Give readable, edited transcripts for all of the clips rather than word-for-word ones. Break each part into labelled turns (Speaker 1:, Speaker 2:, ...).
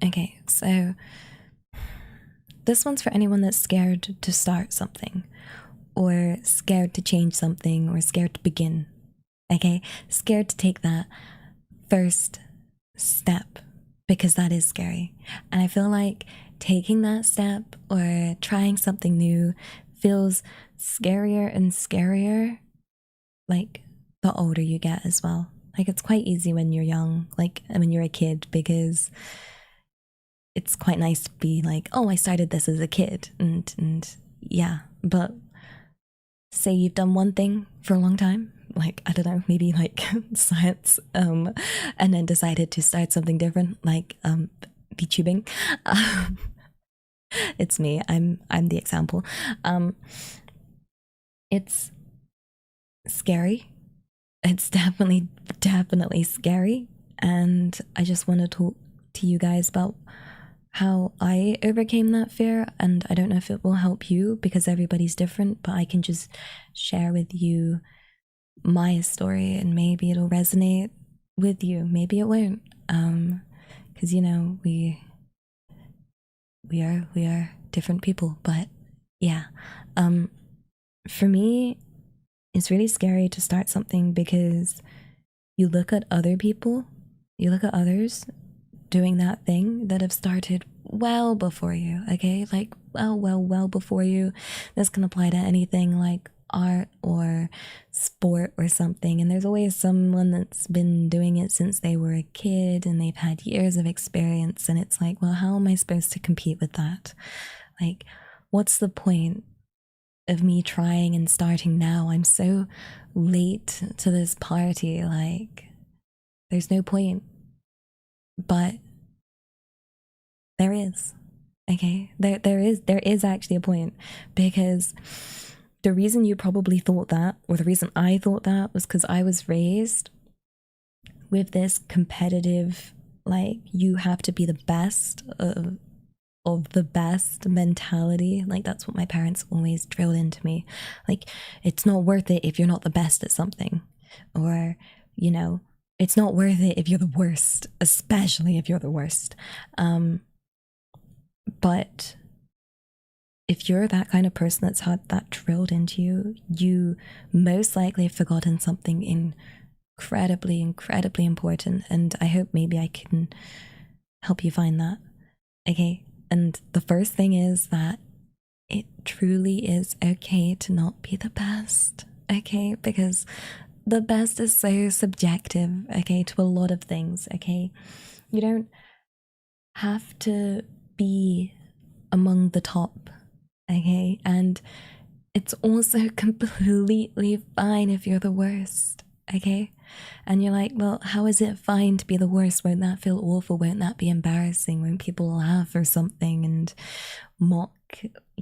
Speaker 1: Okay, so this one's for anyone that's scared to start something, or scared to change something, or scared to begin. Okay, scared to take that first step, because that is scary. And I feel like taking that step or trying something new feels scarier and scarier, like the older you get as well. Like it's quite easy when you're young, like when you're a kid, because it's quite nice to be like, oh, I started this as a kid, and yeah. But say you've done one thing for a long time, like I don't know, maybe like science, and then decided to start something different, like vtubing. It's me. I'm the example. It's scary. It's definitely scary, and I just want to talk to you guys about how I overcame that fear. And I don't know if it will help you because everybody's different, but I can just share with you my story and maybe it'll resonate with you, maybe it won't, because you know we are different people. But yeah, for me it's really scary to start something because you look at other people, you look at others doing that thing that have started well before you. Okay, like well before you. This can apply to anything like art or sport or something, and there's always someone that's been doing it since they were a kid and they've had years of experience, and it's like, well, how am I supposed to compete with that? Like, what's the point of me trying and starting now? I'm so late to this party, like there's no point. But there is. Okay, there is actually a point, because the reason you probably thought that, or the reason I thought that, was because I was raised with this competitive, like you have to be the best of the best mentality. Like that's what my parents always drilled into me. Like it's not worth it if you're not the best at something, or you know, it's not worth it if you're the worst, especially if you're the worst. But if you're that kind of person that's had that drilled into you, you most likely have forgotten something incredibly important. And I hope maybe I can help you find that. Okay. And the first thing is that it truly is okay to not be the best. Okay. Because the best is so subjective. Okay. To a lot of things. Okay. You don't have to be among the top. Okay. And it's also completely fine if you're the worst. Okay. And you're like, well, how is it fine to be the worst? Won't that feel awful? Won't that be embarrassing? Won't people laugh or something and mock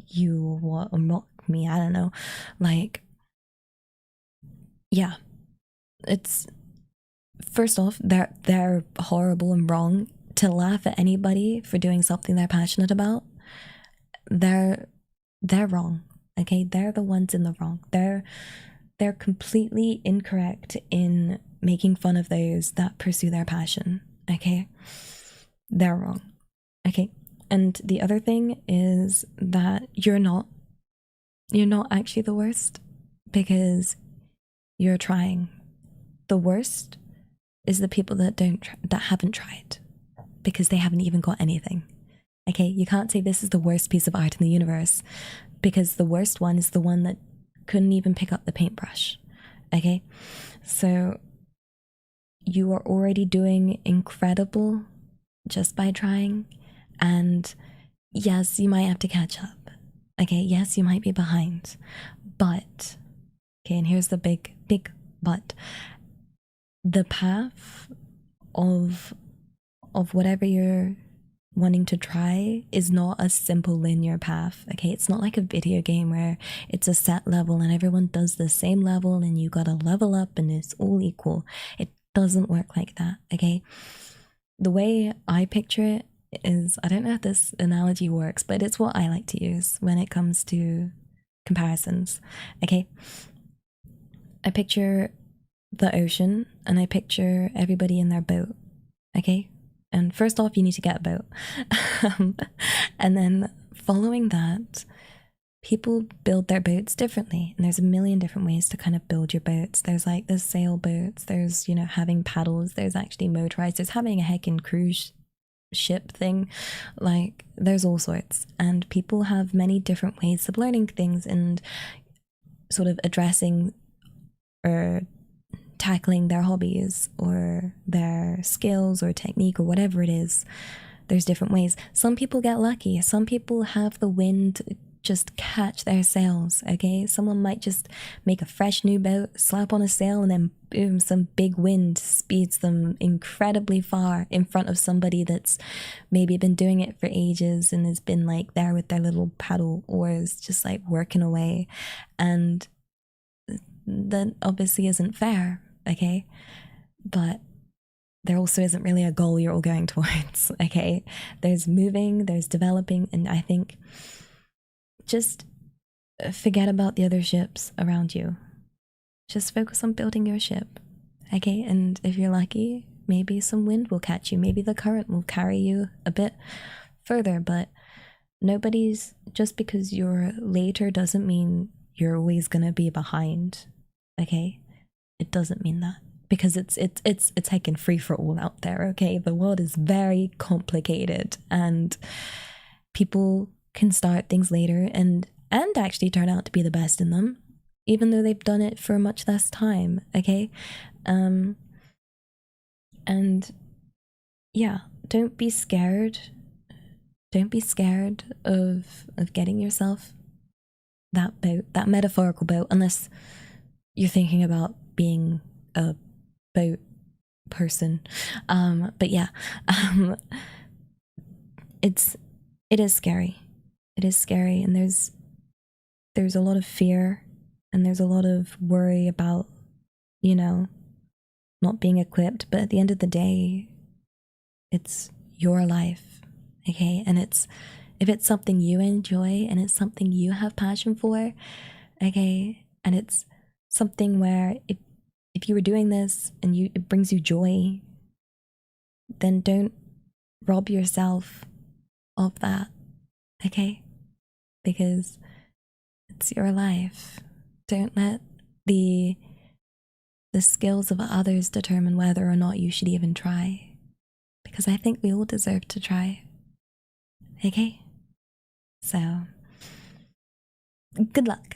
Speaker 1: you or what? Or mock me? I don't know. Like, yeah. It's, first off, they're horrible and wrong. To laugh at anybody for doing something they're passionate about, they're wrong. Okay, they're the ones in the wrong. They're completely incorrect in making fun of those that pursue their passion. Okay, they're wrong. Okay, and the other thing is that you're not actually the worst because you're trying. The worst is the people that haven't tried, because they haven't even got anything. Okay, you can't say this is the worst piece of art in the universe, because the worst one is the one that couldn't even pick up the paintbrush. Okay, so you are already doing incredible just by trying. And yes, you might have to catch up. Okay, yes, you might be behind, but okay, and here's the big but. The path of whatever you're wanting to try is not a simple linear path. Okay, it's not like a video game where it's a set level and everyone does the same level and you gotta level up and it's all equal. It doesn't work like that. Okay, the way I picture it is, I don't know if this analogy works, but it's what I like to use when it comes to comparisons. Okay, I picture the ocean and I picture everybody in their boat. Okay, And first off, you need to get a boat. And then following that, people build their boats differently. And there's a million different ways to kind of build your boats. There's like the sailboats, there's, you know, having paddles, there's actually motorized, there's having a heckin' cruise ship thing. Like, there's all sorts. And people have many different ways of learning things and sort of addressing or tackling their hobbies or their skills or technique or whatever it is. There's different ways. Some people get lucky. Some people have the wind just catch their sails, okay? Someone might just make a fresh new boat, slap on a sail, and then boom, some big wind speeds them incredibly far in front of somebody that's maybe been doing it for ages and has been like there with their little paddle oars just like working away. And that obviously isn't fair, okay? But there also isn't really a goal you're all going towards, okay? There's moving, there's developing, and I think just forget about the other ships around you. Just focus on building your ship, okay? And if you're lucky, maybe some wind will catch you. Maybe the current will carry you a bit further, but just because you're later doesn't mean you're always gonna be behind, okay? It doesn't mean that. Because it's heckin' free for all out there, okay? The world is very complicated and people can start things later and actually turn out to be the best in them, even though they've done it for much less time, okay? And yeah, don't be scared. Don't be scared of getting yourself that boat, that metaphorical boat, unless you're thinking about being a boat person. But yeah, it is scary. It is scary, and there's a lot of fear, and there's a lot of worry about, you know, not being equipped. But at the end of the day, it's your life, okay? And if it's something you enjoy and it's something you have passion for, okay, and it's something where if you were doing this and it brings you joy, then don't rob yourself of that, okay? Because it's your life. Don't let the skills of others determine whether or not you should even try. Because I think we all deserve to try, okay? So, good luck.